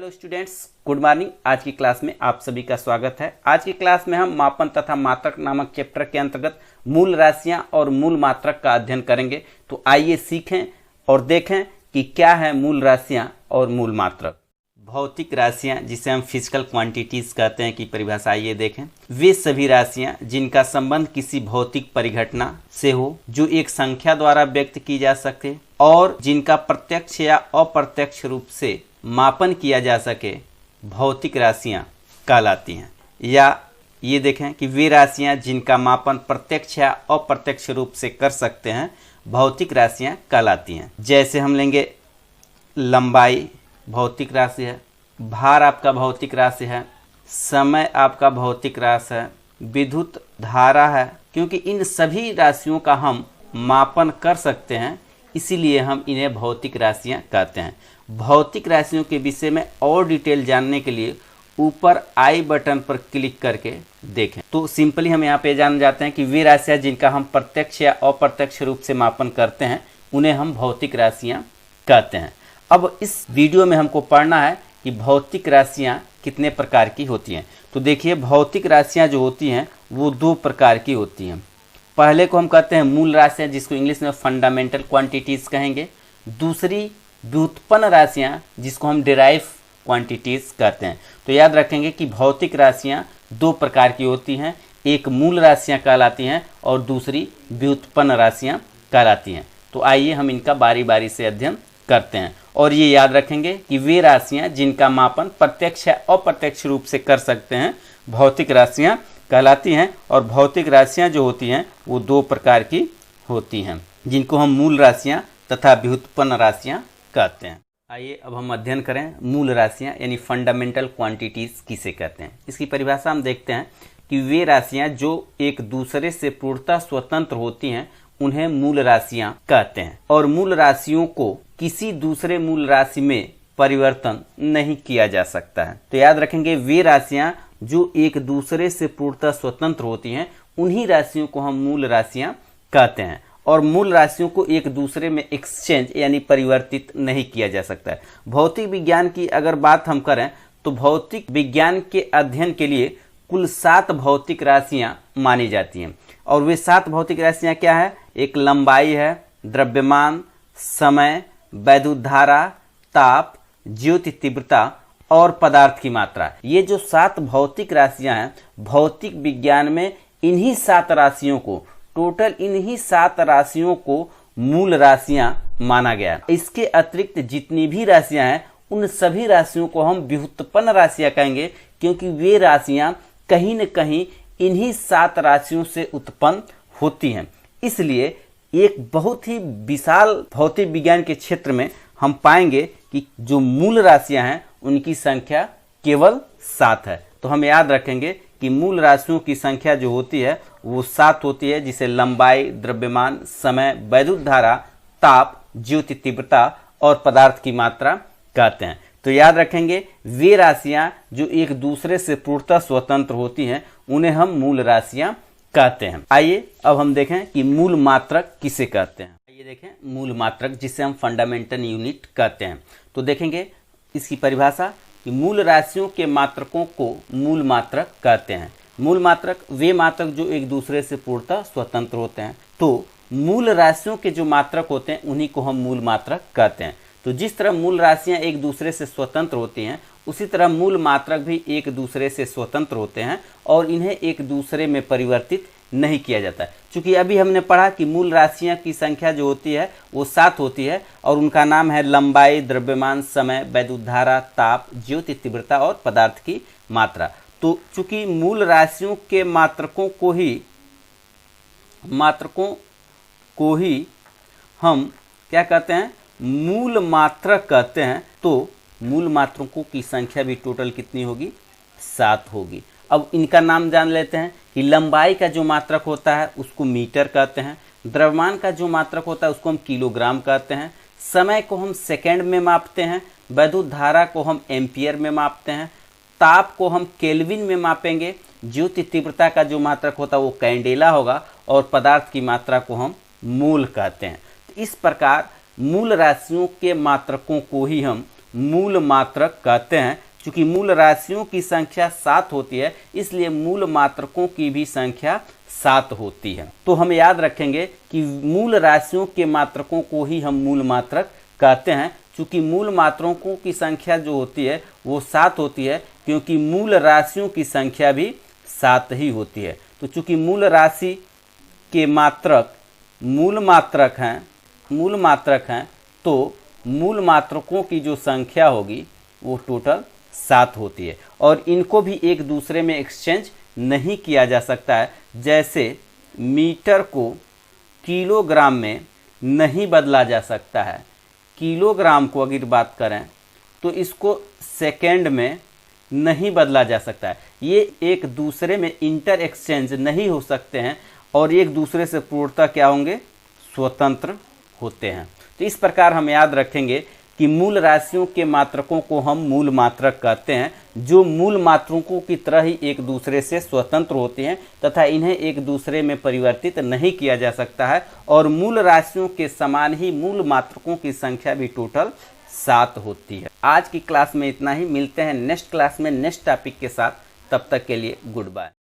Hello students, good morning. आज की class में आप सभी का स्वागत है। आज की क्लास में हम मापन तथा मात्रक नामक चैप्टर के अंतर्गत मूल राशियां और मूल मात्रक का अध्ययन करेंगे। तो आइए सीखें और देखें कि क्या है मूल राशियां और मूल मात्रक। भौतिक राशियां, जिसे हम फिजिकल क्वांटिटीज कहते हैं, की परिभाषा आइए देखें। वे सभी राशियां जिनका संबंध किसी भौतिक परिघटना से हो, जो एक संख्या द्वारा व्यक्त की जा सके और जिनका प्रत्यक्ष या अप्रत्यक्ष रूप से मापन किया जा सके, भौतिक राशियां कहलाती हैं। या ये देखें कि वे राशियां जिनका मापन प्रत्यक्ष या अप्रत्यक्ष रूप से कर सकते हैं, भौतिक राशियां कहलाती हैं। जैसे हम लेंगे लंबाई भौतिक राशि है, भार आपका भौतिक राशि है, समय आपका भौतिक राशि है, विद्युत धारा है। क्योंकि इन सभी राशियों का हम मापन कर सकते हैं, इसीलिए हम इन्हें भौतिक राशियां कहते हैं। भौतिक राशियों के विषय में और डिटेल जानने के लिए ऊपर आई बटन पर क्लिक करके देखें। तो सिंपली हम यहाँ पे जान जाते हैं कि वे राशियां जिनका हम प्रत्यक्ष या अप्रत्यक्ष रूप से मापन करते हैं, उन्हें हम भौतिक राशियां कहते हैं। अब इस वीडियो में हमको पढ़ना है कि भौतिक राशियां कितने प्रकार की होती हैं। तो देखिए, भौतिक राशियां जो होती हैं वो दो प्रकार की होती हैं। पहले को हम कहते हैं मूल राशियां, जिसको इंग्लिश में फंडामेंटल क्वांटिटीज कहेंगे। दूसरी व्युत्पन्न राशियां, जिसको हम डिराइव क्वांटिटीज कहते हैं। तो याद रखेंगे कि भौतिक राशियां दो प्रकार की होती हैं, एक मूल राशियां कहलाती हैं और दूसरी व्युत्पन्न राशियां कहलाती हैं। तो आइए हम इनका बारी बारी से अध्ययन करते हैं। और ये याद रखेंगे कि वे राशियां जिनका मापन प्रत्यक्ष या अप्रत्यक्ष रूप से कर सकते हैं, भौतिक राशियां कहलाती हैं। और भौतिक राशियां जो होती हैं वो दो प्रकार की होती हैं, जिनको हम मूल राशियां तथा व्युत्पन्न राशियां कहते हैं। आइए अब हम अध्ययन करें मूल राशियां यानी फंडामेंटल क्वांटिटीज किसे कहते हैं। इसकी परिभाषा हम देखते हैं कि वे राशियां जो एक दूसरे से पूर्णतः स्वतंत्र होती हैं, उन्हें मूल राशियां कहते हैं। और मूल राशियों को किसी दूसरे मूल राशि में परिवर्तन नहीं किया जा सकता है। तो याद रखेंगे, वे राशियां जो एक दूसरे से पूर्णतः स्वतंत्र होती हैं, उन्हीं राशियों को हम मूल राशियां कहते हैं। और मूल राशियों को एक दूसरे में एक्सचेंज यानी परिवर्तित नहीं किया जा सकता है। भौतिक विज्ञान की अगर बात हम करें तो भौतिक विज्ञान के अध्ययन के लिए कुल 7 भौतिक राशियां मानी जाती हैं। और वे 7 भौतिक राशियां क्या है? एक लंबाई है, द्रव्यमान, समय, वैद्युत धारा, ताप, ज्योति तीव्रता और पदार्थ की मात्रा। ये जो 7 भौतिक राशियां हैं, भौतिक विज्ञान में इन्हीं 7 राशियों को, टोटल इन्हीं 7 राशियों को मूल राशियां माना गया। इसके अतिरिक्त जितनी भी राशियां हैं, उन सभी राशियों को हम व्युत्पन्न राशियां कहेंगे, क्योंकि वे राशियां कहीं न कहीं इन्हीं 7 राशियों से उत्पन्न होती हैं। इसलिए एक बहुत ही विशाल भौतिक विज्ञान के क्षेत्र में हम पाएंगे कि जो मूल राशियां हैं उनकी संख्या केवल 7 है। तो हम याद रखेंगे कि मूल राशियों की संख्या जो होती है वो 7 होती है, जिसे लंबाई, द्रव्यमान, समय, वैद्युत धारा, ताप, ज्योति तीव्रता और पदार्थ की मात्रा कहते हैं। तो याद रखेंगे, वे राशियां जो एक दूसरे से पूर्णतः स्वतंत्र होती हैं, उन्हें हम मूल राशियां कहते हैं। आइए अब हम देखें कि मूल मात्रक किसे कहते हैं। आइए देखें मूल मात्रक, जिसे हम फंडामेंटल यूनिट कहते हैं। तो देखेंगे इसकी परिभाषा कि मूल राशियों के मात्रकों को मूल मात्रक कहते हैं। मूल मात्रक वे मात्रक जो एक दूसरे से पूर्णतः स्वतंत्र होते हैं। तो मूल राशियों के जो मात्रक होते हैं, उन्हीं को हम मूल मात्रक कहते हैं। तो जिस तरह मूल राशियां एक दूसरे से स्वतंत्र होती हैं, उसी तरह मूल मात्रक भी एक दूसरे से स्वतंत्र होते हैं और इन्हें एक दूसरे में परिवर्तित नहीं किया जाता है। चूंकि अभी हमने पढ़ा कि मूल राशियां की संख्या जो होती है वो 7 होती है और उनका नाम है लंबाई, द्रव्यमान, समय, वैद्युत धारा, ताप, ज्योति तीव्रता और पदार्थ की मात्रा। तो चूंकि मूल राशियों के मात्रकों को ही हम क्या कहते हैं? मूल मात्रक कहते हैं। तो मूल मात्रकों की संख्या भी टोटल कितनी होगी? 7 होगी। अब इनका नाम जान लेते हैं कि लंबाई का जो मात्रक होता है उसको मीटर कहते हैं, द्रव्यमान का जो मात्रक होता है उसको हम किलोग्राम कहते हैं, समय को हम सेकंड में मापते हैं, वैद्युत धारा को हम एम्पियर में मापते हैं, ताप को हम केल्विन में मापेंगे, ज्योति तीव्रता का जो मात्रक होता है वो कैंडेला होगा और पदार्थ की मात्रा को हम मोल कहते हैं। तो इस प्रकार मूल राशियों के मात्रकों को ही हम मूल मात्रक कहते हैं। चूंकि मूल राशियों की संख्या 7 होती है, इसलिए मूल मात्रकों की भी संख्या 7 होती है। तो हम याद रखेंगे कि मूल राशियों के मात्रकों को ही हम मूल मात्रक कहते हैं। चूंकि मूल मात्रकों की संख्या जो होती है वो 7 होती है, क्योंकि मूल राशियों की संख्या भी 7 ही होती है। तो चूंकि मूल राशि के मात्रक मूल मात्रक हैं, तो मूल मात्रकों की जो संख्या होगी वो टोटल 7 होती है। और इनको भी एक दूसरे में एक्सचेंज नहीं किया जा सकता है। जैसे मीटर को किलोग्राम में नहीं बदला जा सकता है, किलोग्राम को अगर बात करें तो इसको सेकेंड में नहीं बदला जा सकता है। ये एक दूसरे में इंटर एक्सचेंज नहीं हो सकते हैं और एक दूसरे से पूर्णतः क्या होंगे, स्वतंत्र होते हैं। तो इस प्रकार हम याद रखेंगे कि मूल राशियों के मात्रकों को हम मूल मात्रक कहते हैं, जो मूल मात्रकों की तरह ही एक दूसरे से स्वतंत्र होते हैं तथा इन्हें एक दूसरे में परिवर्तित नहीं किया जा सकता है। और मूल राशियों के समान ही मूल मात्रकों की संख्या भी टोटल 7 होती है। आज की क्लास में इतना ही। मिलते हैं नेक्स्ट क्लास में नेक्स्ट टॉपिक के साथ। तब तक के लिए गुड बाय।